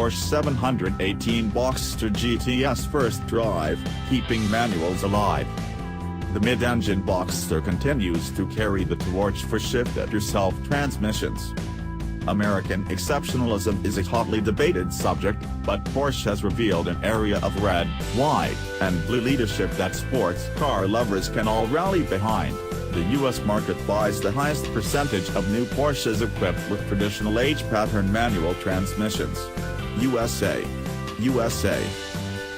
Porsche 718 Boxster GT's first drive, keeping manuals alive. The mid-engine Boxster continues to carry the torch for shift-it-yourself transmissions. American exceptionalism is a hotly debated subject, but Porsche has revealed an area of red, white, and blue leadership that sports car lovers can all rally behind. The U.S. market buys the highest percentage of new Porsches equipped with traditional H-pattern manual transmissions. USA.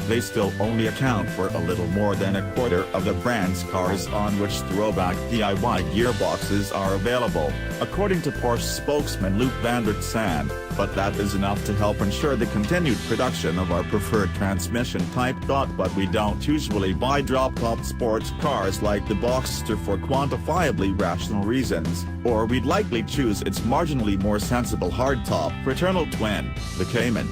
They still only account for a little more than a quarter of the brand's cars on which throwback DIY gearboxes are available, according to Porsche spokesman Luc van der Sande, but that is enough to help ensure the continued production of our preferred transmission type. But we don't usually buy drop-top sports cars like the Boxster for quantifiably rational reasons, or we'd likely choose its marginally more sensible hardtop fraternal twin, the Cayman.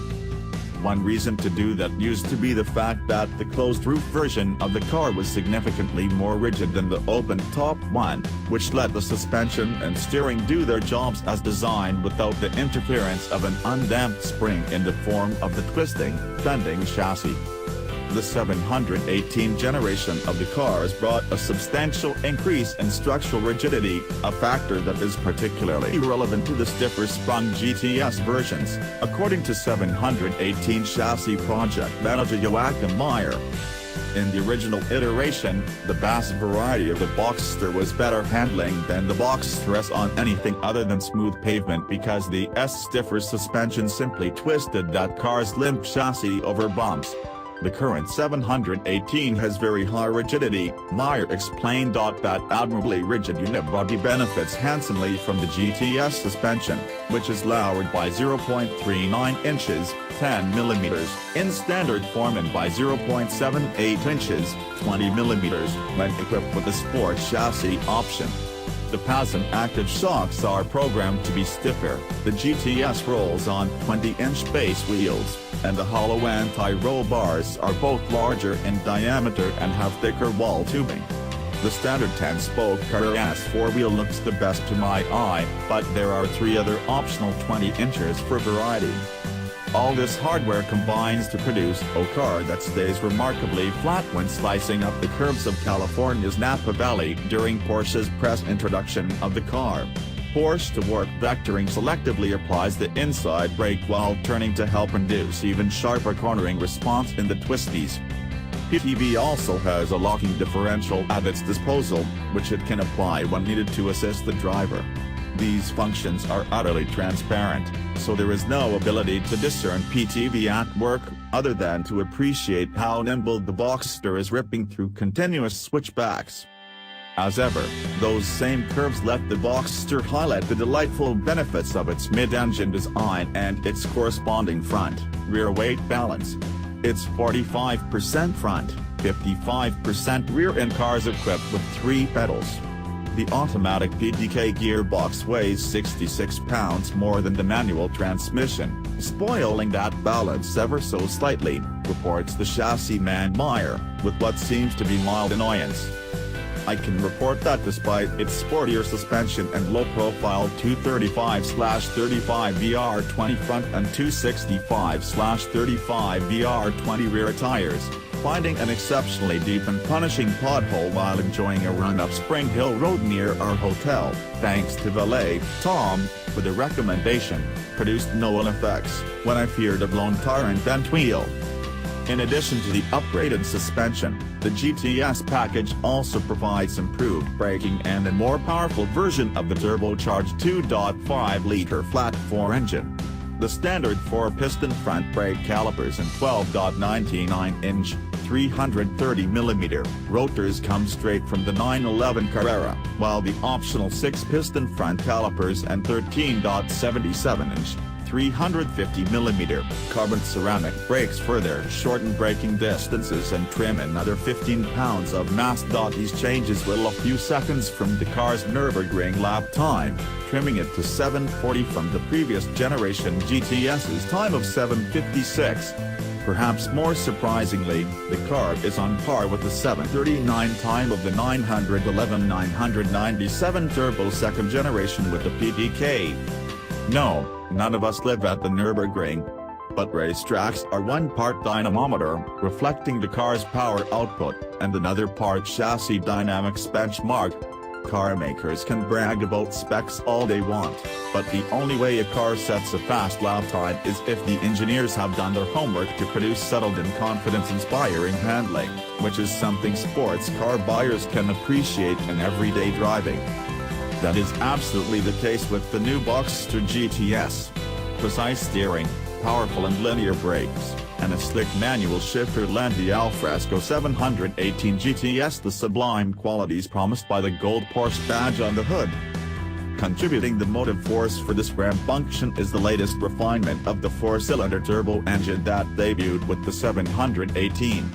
One reason to do that used to be the fact that the closed-roof version of the car was significantly more rigid than the open-top one, which let the suspension and steering do their jobs as designed without the interference of an undamped spring in the form of the twisting, bending chassis. The 718 generation of the cars brought a substantial increase in structural rigidity, a factor that is particularly relevant to the stiffer-sprung GTS versions, according to 718 chassis project manager Joachim Meyer. In the original iteration, the bass variety of the Boxster was better handling than the Boxster S on anything other than smooth pavement because the S stiffer suspension simply twisted that car's limp chassis over bumps. The current 718 has very high rigidity, Meyer explained. That admirably rigid unibody benefits handsomely from the GTS suspension, which is lowered by 0.39 inches, 10 mm, in standard form and by 0.78 inches, 20 mm, when equipped with the sport chassis option. The PASM active shocks are programmed to be stiffer. The GTS rolls on 20-inch base wheels, and the hollow anti-roll bars are both larger in diameter and have thicker wall tubing. The standard 10-spoke RS 4-wheel looks the best to my eye, but there are 3 other optional 20 inches for variety. All this hardware combines to produce a car that stays remarkably flat when slicing up the curves of California's Napa Valley during Porsche's press introduction of the car. Porsche torque vectoring selectively applies the inside brake while turning to help induce even sharper cornering response in the twisties. PTV also has a locking differential at its disposal, which it can apply when needed to assist the driver. These functions are utterly transparent, so there is no ability to discern PTV at work, other than to appreciate how nimble the Boxster is ripping through continuous switchbacks. As ever, those same curves let the Boxster highlight the delightful benefits of its mid-engine design and its corresponding front-rear weight balance. It's 45% front, 55% rear in cars equipped with 3 pedals. The automatic PDK gearbox weighs 66 pounds more than the manual transmission, spoiling that balance ever so slightly, reports the chassis man Meyer, with what seems to be mild annoyance. I can report that despite its sportier suspension and low-profile 235/35 VR20 front and 265/35 VR20 rear tires, finding an exceptionally deep and punishing pothole while enjoying a run up Spring Hill Road near our hotel, thanks to valet Tom, for the recommendation, produced no ill effects when I feared a blown tire and bent wheel. In addition to the upgraded suspension, the GTS package also provides improved braking and a more powerful version of the turbocharged 2.5-liter flat-4 engine. The standard 4-piston front brake calipers and 12.99-inch, 330mm rotors come straight from the 911 Carrera, while the optional 6-piston front calipers and 13.77-inch, 350mm carbon ceramic brakes further shorten braking distances and trim another 15 pounds of mass. These changes will a few seconds from the car's Nürburgring lap time, trimming it to 7:40 from the previous generation GTS's time of 7:56. Perhaps more surprisingly, the car is on par with the 7:39 time of the 911-997 Turbo second generation with the PDK. No, none of us live at the Nürburgring. but racetracks are one part dynamometer, reflecting the car's power output, and another part chassis dynamics benchmark. Car makers can brag about specs all they want, but the only way a car sets a fast lap time is if the engineers have done their homework to produce settled and confidence-inspiring handling, which is something sports car buyers can appreciate in everyday driving. That is absolutely the case with the new Boxster GTS. Precise steering, powerful and linear brakes, and a slick manual shifter lend the Alfresco 718 GTS the sublime qualities promised by the gold Porsche badge on the hood. Contributing the motive force for this rambunctious is the latest refinement of the four-cylinder turbo engine that debuted with the 718.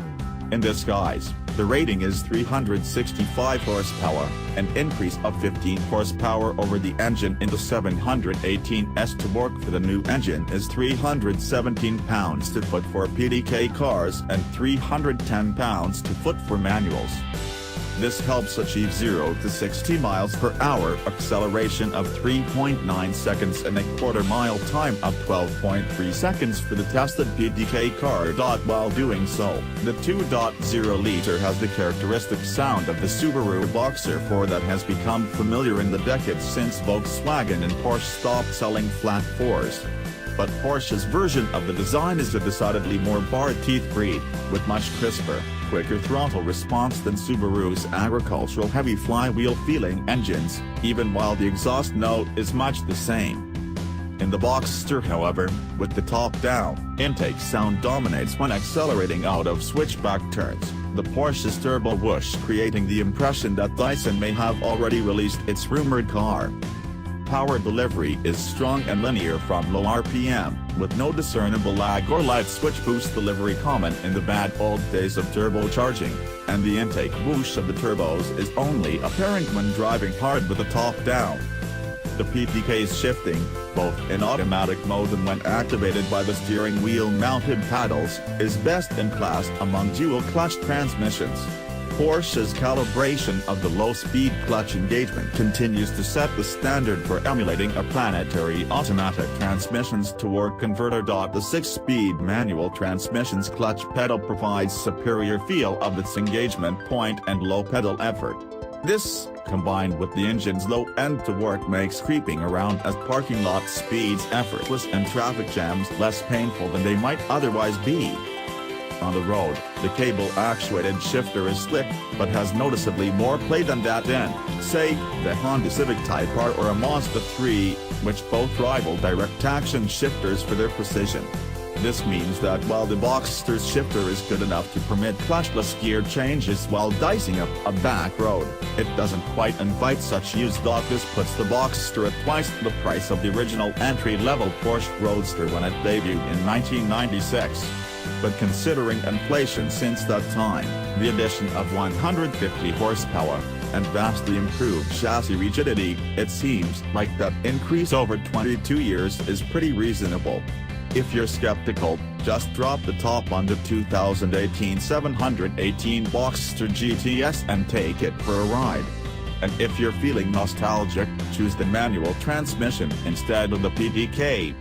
In disguise, the rating is 365 horsepower, an increase of 15 horsepower over the engine in the 718's. Torque for the new engine is 317 pounds-to-foot for PDK cars and 310 pounds-to-foot for manuals. This helps achieve 0 to 60 miles per hour acceleration of 3.9 seconds and a quarter-mile time of 12.3 seconds for the tested PDK car. While doing so, the 2.0-liter has the characteristic sound of the Subaru Boxster 4 that has become familiar in the decades since Volkswagen and Porsche stopped selling flat fours. But Porsche's version of the design is a decidedly more bar-teeth breed, with much crisper, quicker throttle response than Subaru's agricultural heavy flywheel-feeling engines, even while the exhaust note is much the same. In the Boxster, however, with the top-down, intake sound dominates when accelerating out of switchback turns, the Porsche's turbo whoosh creating the impression that Dyson may have already released its rumored car. Power delivery is strong and linear from low RPM, with no discernible lag or light switch boost delivery common in the bad old days of turbocharging, and the intake whoosh of the turbos is only apparent when driving hard with the top down. The PDK's shifting, both in automatic mode and when activated by the steering wheel mounted paddles, is best in class among dual-clutch transmissions. Porsche's calibration of the low-speed clutch engagement continues to set the standard for emulating a planetary automatic transmission's torque converter. The 6-speed manual transmission's clutch pedal provides superior feel of its engagement point and low pedal effort. This, combined with the engine's low end-to-work, makes creeping around at parking lot speeds effortless and traffic jams less painful than they might otherwise be. On the road, the cable-actuated shifter is slick, but has noticeably more play than that in, say, the Honda Civic Type R or a Mazda 3, which both rival direct-action shifters for their precision. This means that while the Boxster's shifter is good enough to permit clutchless gear changes while dicing up a back road, it doesn't quite invite such use. This puts the Boxster at twice the price of the original entry-level Porsche Roadster when it debuted in 1996. But considering inflation since that time, the addition of 150 horsepower, and vastly improved chassis rigidity, it seems like that increase over 22 years is pretty reasonable. If you're skeptical, just drop the top on the 2018 718 Boxster GTS and take it for a ride. And if you're feeling nostalgic, choose the manual transmission instead of the PDK.